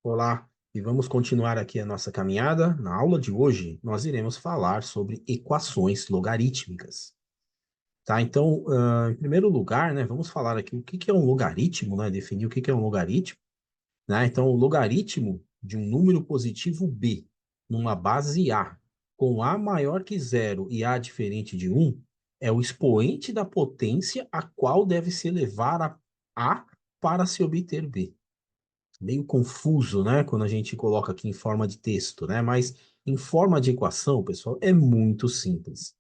Olá, e vamos continuar aqui a nossa caminhada. Na aula de hoje, nós iremos falar sobre equações logarítmicas. Tá? Então, em primeiro lugar, né, vamos falar aqui o que que é um logaritmo, né? Definir o que que é um logaritmo, né? Então, o logaritmo de um número positivo b numa base a, com a maior que zero e a diferente de um, é o expoente da potência a qual deve se elevar a para se obter b. Meio confuso, né, quando a gente coloca aqui em forma de texto, né? Mas em forma de equação, pessoal, é muito simples,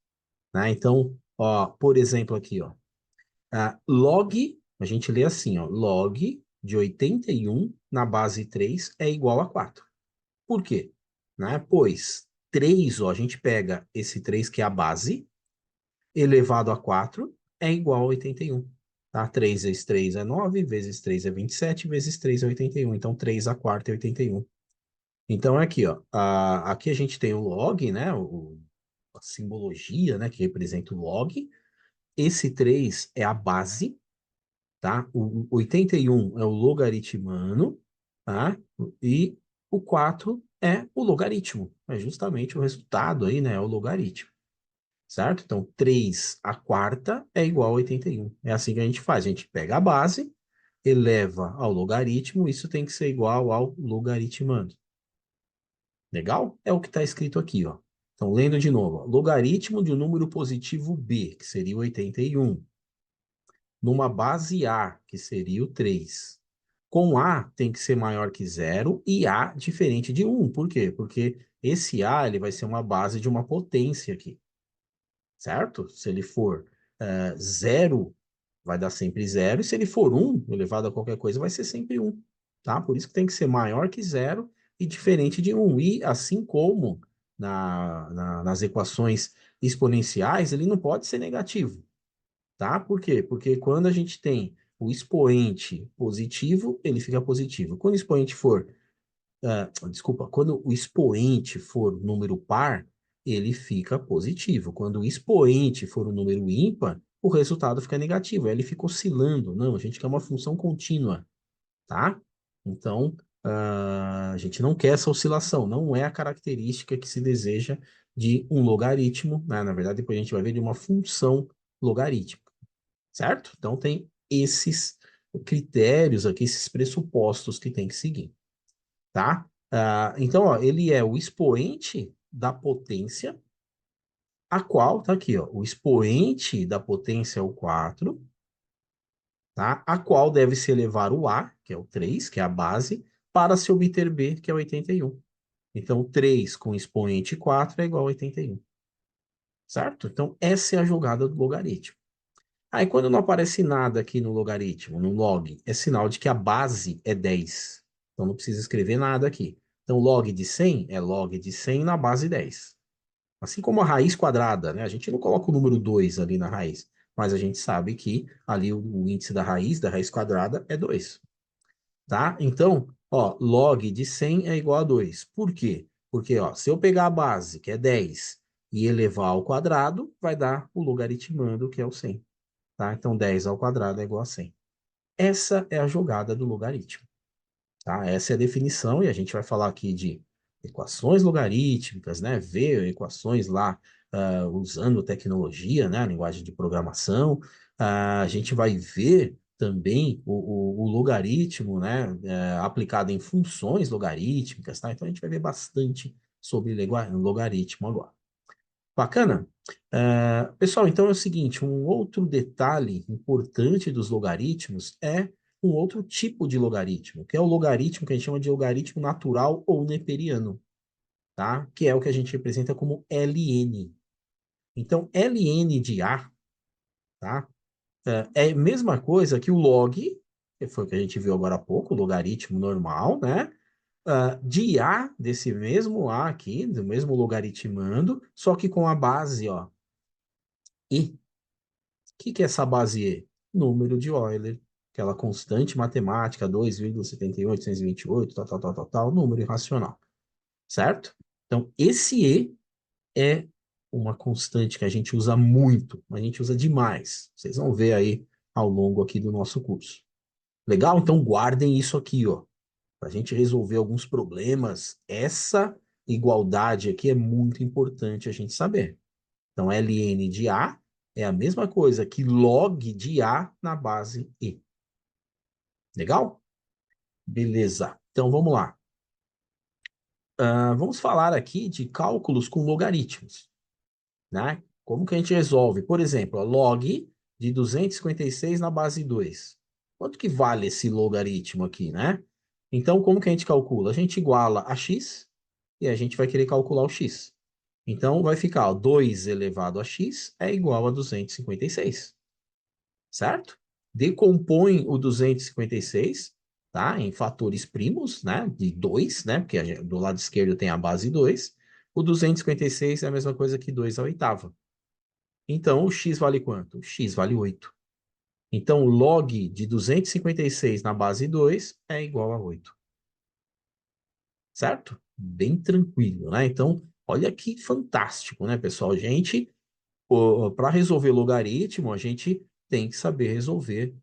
né? Então, ó, por exemplo aqui, ó, log, a gente lê assim, ó, log de 81 na base 3 é igual a 4. Por quê? Né? Pois 3, ó, a gente pega esse 3 que é a base, elevado a 4 é igual a 81. Tá? 3 vezes 3 é 9, vezes 3 é 27, vezes 3 é 81. Então, 3 a quarta é 81. Então, é aqui, ó, aqui a gente tem o log, né, a simbologia, né, que representa o log. Esse 3 é a base, tá? O 81 é o logaritmano, tá? E o 4 é o logaritmo. É justamente o resultado aí, né, é o logaritmo, certo? Então, 3 a quarta é igual a 81. É assim que a gente faz. A gente pega a base, eleva ao logaritmo, isso tem que ser igual ao logaritmando. Legal? É o que está escrito aqui, ó. Então, lendo de novo, ó, logaritmo de um número positivo b, que seria o 81, numa base a, que seria o 3. Com a tem que ser maior que zero e a diferente de 1. Por quê? Porque esse a ele vai ser uma base de uma potência aqui, certo? Se ele for zero, vai dar sempre zero, e se ele for 1, elevado a qualquer coisa, vai ser sempre 1, tá? Por isso que tem que ser maior que zero e diferente de 1. E assim como nas equações exponenciais, ele não pode ser negativo, tá? Por quê? Porque quando a gente tem o expoente positivo, ele fica positivo. Quando o expoente for desculpa, quando o expoente for número par, ele fica positivo. Quando o expoente for um número ímpar, o resultado fica negativo. Aí ele fica oscilando. Não, a gente quer uma função contínua, tá? Então, a gente não quer essa oscilação. Não é a característica que se deseja de um logaritmo, né? Na verdade, depois a gente vai ver de uma função logarítmica, certo? Então, tem esses critérios aqui, esses pressupostos que tem que seguir, tá? Então, ó, ele é o expoente da potência, a qual, tá aqui, ó, o expoente da potência é o 4, tá? A qual deve se elevar o A, que é o 3, que é a base, para se obter B, que é 81. Então, 3 com expoente 4 é igual a 81, certo? Então, essa é a jogada do logaritmo. Aí, quando não aparece nada aqui no logaritmo, no log, é sinal de que a base é 10. Então, não precisa escrever nada aqui. Então, log de 100 é log de 100 na base 10. Assim como a raiz quadrada, né? A gente não coloca o número 2 ali na raiz, mas a gente sabe que ali o índice da raiz quadrada, é 2, tá? Então, ó, log de 100 é igual a 2. Por quê? Porque, ó, se eu pegar a base, que é 10, e elevar ao quadrado, vai dar o logaritmando, que é o 100. Tá? Então, 10 ao quadrado é igual a 100. Essa é a jogada do logaritmo. Tá? Essa é a definição, e a gente vai falar aqui de equações logarítmicas, né? Ver equações lá usando tecnologia, né? A linguagem de programação. A gente vai ver também o logaritmo, né? Aplicado em funções logarítmicas, tá? Então, a gente vai ver bastante sobre logaritmo agora. Bacana? Pessoal, então é o seguinte, um outro detalhe importante dos logaritmos é um outro tipo de logaritmo, que é o logaritmo que a gente chama de logaritmo natural ou neperiano, tá? Que é o que a gente representa como ln. Então, ln de A, tá? É a mesma coisa que o log, que foi o que a gente viu agora há pouco, o logaritmo normal, né? De A, desse mesmo A aqui, do mesmo logaritmando, só que com a base, ó, e. O que que é essa base E? Número de Euler, aquela constante matemática, 2,78828, tal, número irracional, certo? Então, esse E é uma constante que a gente usa muito, a gente usa demais. Vocês vão ver aí ao longo aqui do nosso curso. Legal? Então, guardem isso aqui, ó. Para a gente resolver alguns problemas, essa igualdade aqui é muito importante a gente saber. Então, ln de A é a mesma coisa que log de A na base E. Legal? Beleza. Então, vamos lá. Vamos falar aqui de cálculos com logaritmos, né? Como que a gente resolve? Por exemplo, a log de 256 na base 2. Quanto que vale esse logaritmo aqui, né? Então, como que a gente calcula? A gente iguala a x e a gente vai querer calcular o x. Então, vai ficar, ó, 2 elevado a x é igual a 256, certo? Decompõe o 256, tá, em fatores primos, né, de 2, né, porque do lado esquerdo tem a base 2. O 256 é a mesma coisa que 2 à oitava. Então, o x vale quanto? O x vale 8. Então, o log de 256 na base 2 é igual a 8. Certo? Bem tranquilo, né? Então, olha que fantástico, né, pessoal? Gente, para resolver logaritmo, a gente tem que saber resolver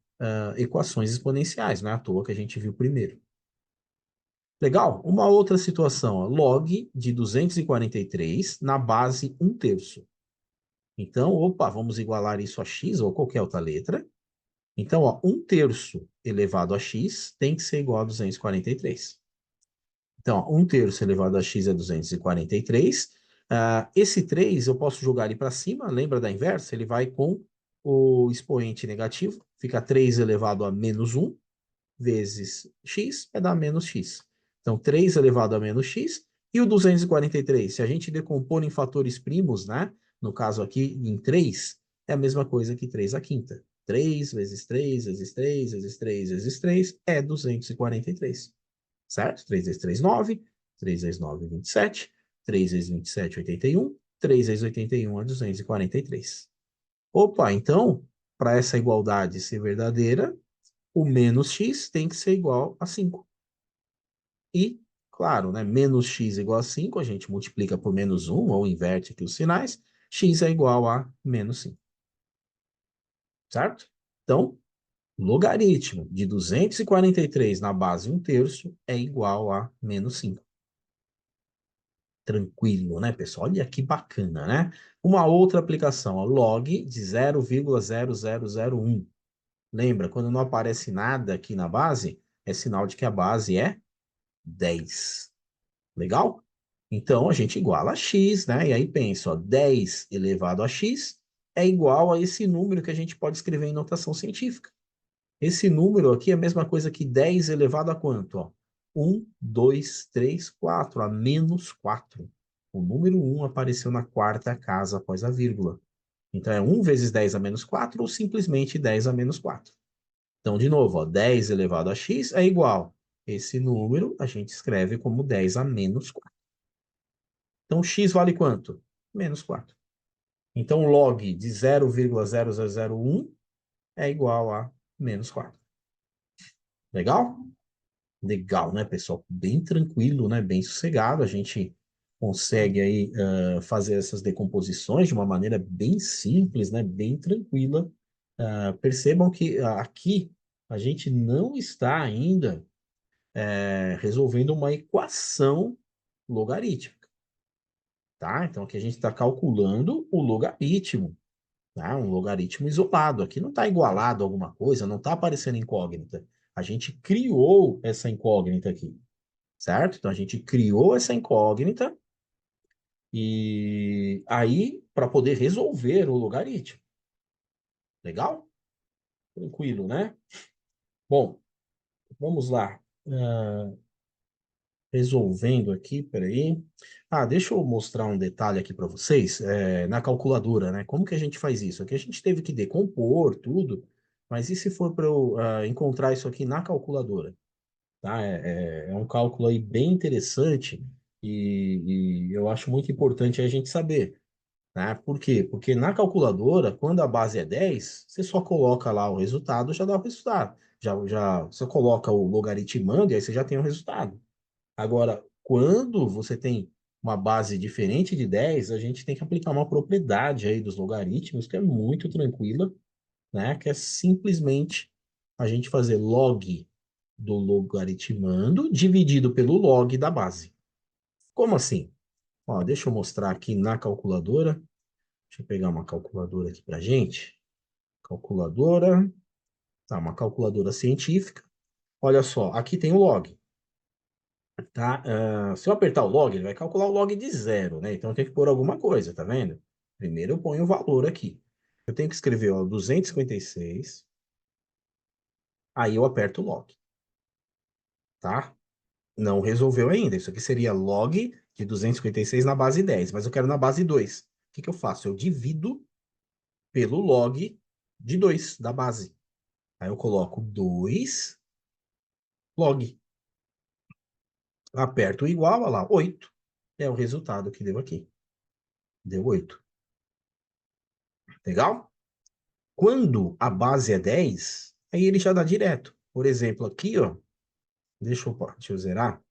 equações exponenciais, não é à toa que a gente viu primeiro. Legal? Uma outra situação, ó, log de 243 na base 1/3. Então, opa, vamos igualar isso a x ou qualquer outra letra. Então, ó, 1/3 elevado a x tem que ser igual a 243. Então, ó, 1/3 elevado a x é 243. Esse 3 eu posso jogar ele para cima, lembra da inversa? Ele vai com o expoente negativo, fica 3 elevado a menos 1 vezes x vai dar menos x. Então, 3 elevado a menos x. E o 243, se a gente decompor em fatores primos, né? No caso aqui, em 3, é a mesma coisa que 3 à quinta. 3 vezes 3 vezes 3 vezes 3 vezes 3 é 243. Certo? 3 vezes 3, 9. 3 vezes 9, 27. 3 vezes 27, 81. 3 vezes 81 é 243. Opa, então, para essa igualdade ser verdadeira, o menos x tem que ser igual a 5. E, claro, né, menos x igual a 5, a gente multiplica por menos 1, ou inverte aqui os sinais, x é igual a menos 5. Certo? Então, logaritmo de 243 na base 1/3 é igual a menos 5. Tranquilo, né, pessoal? Olha que bacana, né? Uma outra aplicação, ó, log de 0,0001. Lembra, quando não aparece nada aqui na base, é sinal de que a base é 10. Legal? Então, a gente iguala a x, né? E aí pensa, ó, 10 elevado a x é igual a esse número que a gente pode escrever em notação científica. Esse número aqui é a mesma coisa que 10 elevado a quanto? Ó? 1, 2, 3, 4, a menos 4. O número 1 apareceu na quarta casa após a vírgula. Então, é 1 vezes 10 a menos 4 ou simplesmente 10 a menos 4. Então, de novo, ó, 10 elevado a x é igual. Esse número a gente escreve como 10 a menos 4. Então, x vale quanto? Menos 4. Então, log de 0,0001 é igual a menos 4. Legal? Legal, né, pessoal? Bem tranquilo, né? Bem sossegado. A gente consegue aí fazer essas decomposições de uma maneira bem simples, né? Bem tranquila. Percebam que aqui a gente não está ainda resolvendo uma equação logarítmica, tá? Então aqui a gente está calculando o logaritmo, tá? Um logaritmo isolado. Aqui não está igualado a alguma coisa, não está aparecendo incógnita. A gente criou essa incógnita aqui, certo? Então a gente criou essa incógnita e aí para poder resolver o logaritmo. Legal? Tranquilo, né? Bom, vamos lá. Resolvendo aqui, peraí. Deixa eu mostrar um detalhe aqui para vocês, na calculadora, né? Como que a gente faz isso? Aqui a gente teve que decompor tudo, mas e se for para eu encontrar isso aqui na calculadora? Tá? É um cálculo aí bem interessante e eu acho muito importante a gente saber, né? Por quê? Porque na calculadora, quando a base é 10, você só coloca lá o resultado, já dá o resultado. Você coloca o logaritmando e aí você já tem o resultado. Agora, quando você tem uma base diferente de 10, a gente tem que aplicar uma propriedade aí dos logaritmos que é muito tranquila, né? Que é simplesmente a gente fazer log do logaritmando dividido pelo log da base. Como assim? Ó, deixa eu mostrar aqui na calculadora. Deixa eu pegar uma calculadora aqui para gente. Calculadora. Tá, uma calculadora científica. Olha só, aqui tem o log, tá? Se eu apertar o log, ele vai calcular o log de zero, né? Então eu tenho que pôr alguma coisa, tá vendo? Primeiro eu ponho o valor aqui. Eu tenho que escrever, ó, 256. Aí eu aperto o log, tá? Não resolveu ainda. Isso aqui seria log de 256 na base 10, mas eu quero na base 2. O que que eu faço? Eu divido pelo log de 2 da base. Aí eu coloco 2 log. Aperto o igual, olha lá, 8. É o resultado que deu aqui. Deu 8. Legal? Quando a base é 10, aí ele já dá direto. Por exemplo, aqui, ó, deixa eu zerar.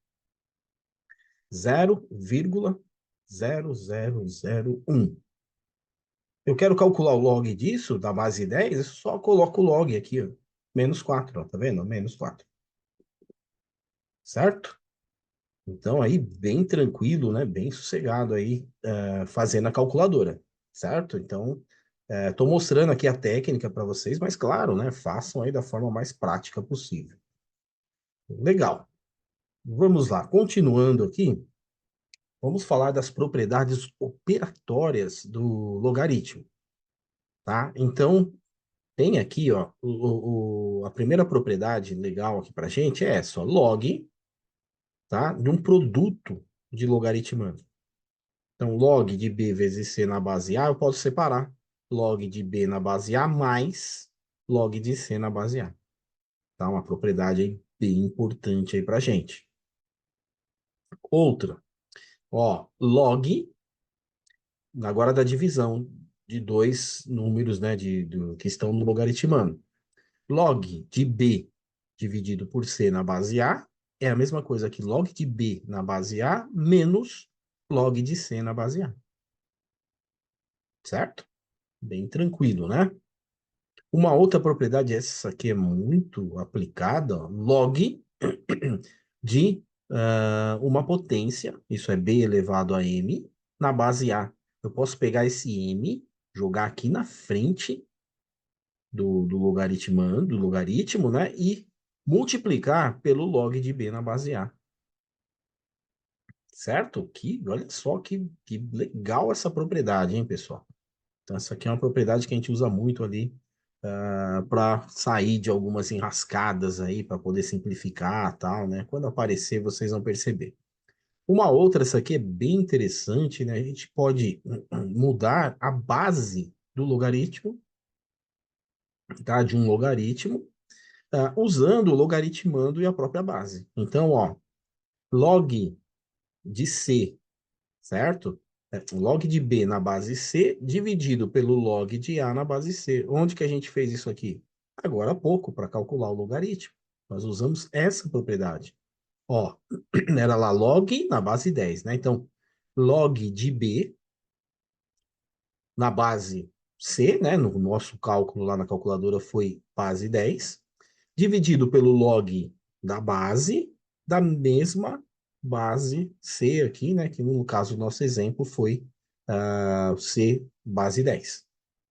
0,0001. Eu quero calcular o log disso, da base 10, eu só coloco o log aqui, ó. Menos 4, ó, tá vendo? Menos 4. Certo? Então, aí, bem tranquilo, né? Bem sossegado aí, fazendo a calculadora. Certo? Então, estou mostrando aqui a técnica para vocês, mas claro, né? Façam aí da forma mais prática possível. Legal. Vamos lá. Continuando aqui, vamos falar das propriedades operatórias do logaritmo, tá? Então, tem aqui, ó, a primeira propriedade legal aqui para gente é essa, ó, log, tá? De um produto de logaritmando. Então, log de B vezes C na base A, eu posso separar. Log de B na base A mais log de C na base A. Tá? Uma propriedade aí bem importante aí para gente. Outra, ó, log, agora da divisão de dois números, né, que estão no logaritmando. Log de B dividido por C na base A é a mesma coisa que log de B na base A menos log de C na base A. Certo? Bem tranquilo, né? Uma outra propriedade, essa aqui é muito aplicada, ó, log de uma potência, isso é B elevado a M, na base A. Eu posso pegar esse M, jogar aqui na frente do logaritmo, né? E multiplicar pelo log de B na base A. Certo? Olha só que legal essa propriedade, hein, pessoal? Então, essa aqui é uma propriedade que a gente usa muito ali para sair de algumas enrascadas aí, para poder simplificar tal, né? Quando aparecer, vocês vão perceber. Uma outra, essa aqui é bem interessante, né? A gente pode mudar a base do logaritmo, tá? De um logaritmo, usando o logaritmando e a própria base. Então, ó, log de C, certo? Log de B na base C, dividido pelo log de A na base C. Onde que a gente fez isso aqui? Agora há pouco, para calcular o logaritmo. Nós usamos essa propriedade. Ó, era lá log na base 10, né? Então, log de B na base C, né? No nosso cálculo lá na calculadora foi base 10, dividido pelo log da base da mesma base C aqui, né? Que no caso do nosso exemplo foi C base 10.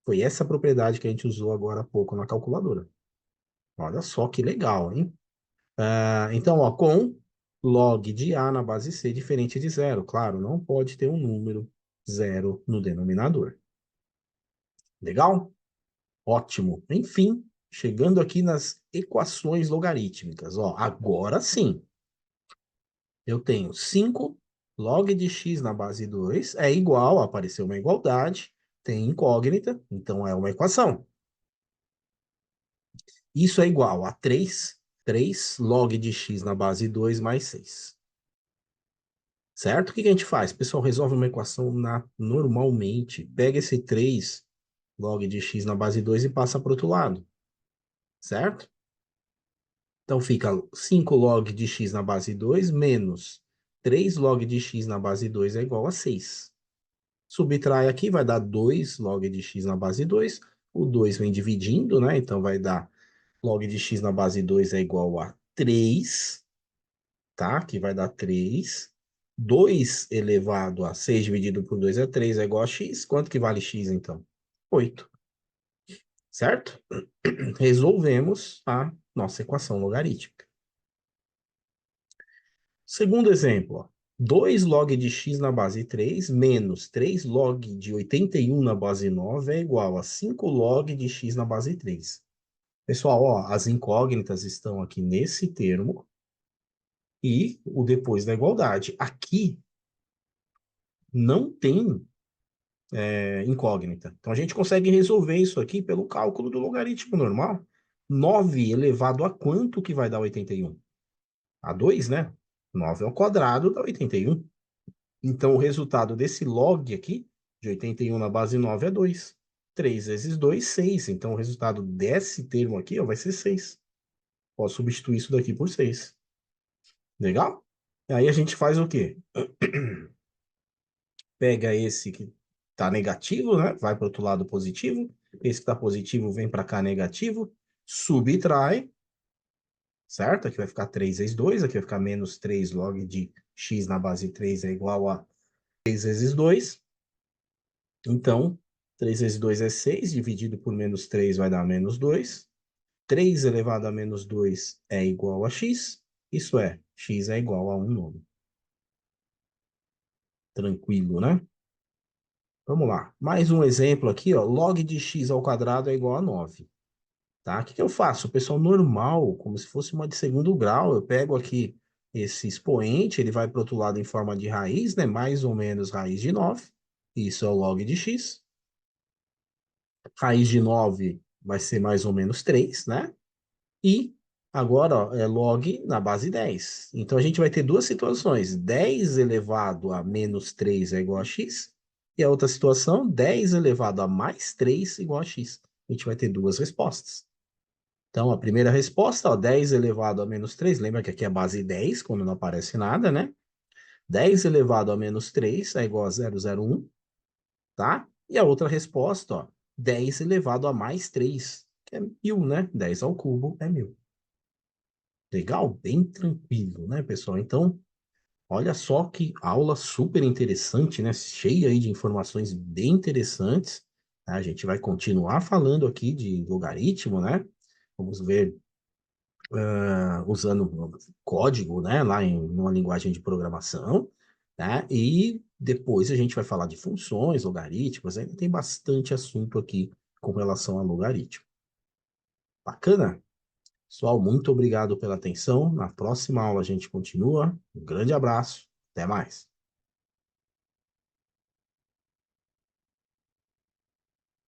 Foi essa propriedade que a gente usou agora há pouco na calculadora. Olha só que legal, hein? Então, ó, com log de A na base C diferente de zero. Claro, não pode ter um número zero no denominador. Legal? Ótimo. Enfim, chegando aqui nas equações logarítmicas. Ó, agora sim, eu tenho 5 log de x na base 2 é igual, apareceu uma igualdade, tem incógnita, então é uma equação. Isso é igual a 3 log de x na base 2 mais 6. Certo? O que a gente faz? O pessoal resolve uma equação normalmente. Pega esse 3 log de x na base 2 e passa para o outro lado. Certo? Então fica 5 log de x na base 2 menos 3 log de x na base 2 é igual a 6. Subtrai aqui, vai dar 2 log de x na base 2. O 2 vem dividindo, né? Então vai dar log de x na base 2 é igual a 3, tá? Que vai dar 3. 2 elevado a 6 dividido por 2 é 3, é igual a x. Quanto que vale x, então? 8, certo? Resolvemos a nossa equação logarítmica. Segundo exemplo, ó. 2 log de x na base 3 menos 3 log de 81 na base 9 é igual a 5 log de x na base 3. Pessoal, ó, as incógnitas estão aqui nesse termo e o depois da igualdade. Aqui não tem incógnita. Então a gente consegue resolver isso aqui pelo cálculo do logaritmo normal. 9 elevado a quanto que vai dar 81? A 2, né? 9 ao quadrado dá 81. Então, o resultado desse log aqui, de 81 na base 9, é 2. 3 vezes 2, 6. Então, o resultado desse termo aqui, ó, vai ser 6. Posso substituir isso daqui por 6. Legal? E aí a gente faz o quê? Pega esse que está negativo, né? Vai para o outro lado positivo. Esse que está positivo vem para cá negativo. Subtrai, certo? Aqui vai ficar 3 vezes 2. Aqui vai ficar menos 3 log de x na base 3 é igual a 3 vezes 2. Então, 3 vezes 2 é 6, dividido por menos 3 vai dar menos 2. 3 elevado a menos 2 é igual a x. Isso é, x é igual a 1 nono. Tranquilo, né? Vamos lá. Mais um exemplo aqui, ó. Log de x ao quadrado é igual a 9. Tá? O que eu faço? O pessoal normal, como se fosse uma de segundo grau, eu pego aqui esse expoente, ele vai para o outro lado em forma de raiz, né? Mais ou menos raiz de 9. Isso é o log de x. Raiz de 9 vai ser mais ou menos 3, né? E agora, ó, é log na base 10. Então, a gente vai ter duas situações. 10 elevado a menos 3 é igual a x. E a outra situação, 10 elevado a mais 3 igual a x. A gente vai ter duas respostas. Então, a primeira resposta, ó, 10 elevado a menos 3. Lembra que aqui é base 10, quando não aparece nada, né? 10 elevado a menos 3 é igual a 0,01, tá? E a outra resposta, ó, 10 elevado a mais 3, que é 1000, né? 10 ao cubo é 1000. Legal? Bem tranquilo, né, pessoal? Então, olha só que aula super interessante, né? Cheia aí de informações bem interessantes. A gente vai continuar falando aqui de logaritmo, né? Vamos ver, usando código, né? Lá em uma linguagem de programação, né? E depois a gente vai falar de funções, logaritmos. Ainda tem bastante assunto aqui com relação a logaritmo. Bacana? Pessoal, muito obrigado pela atenção. Na próxima aula a gente continua. Um grande abraço. Até mais.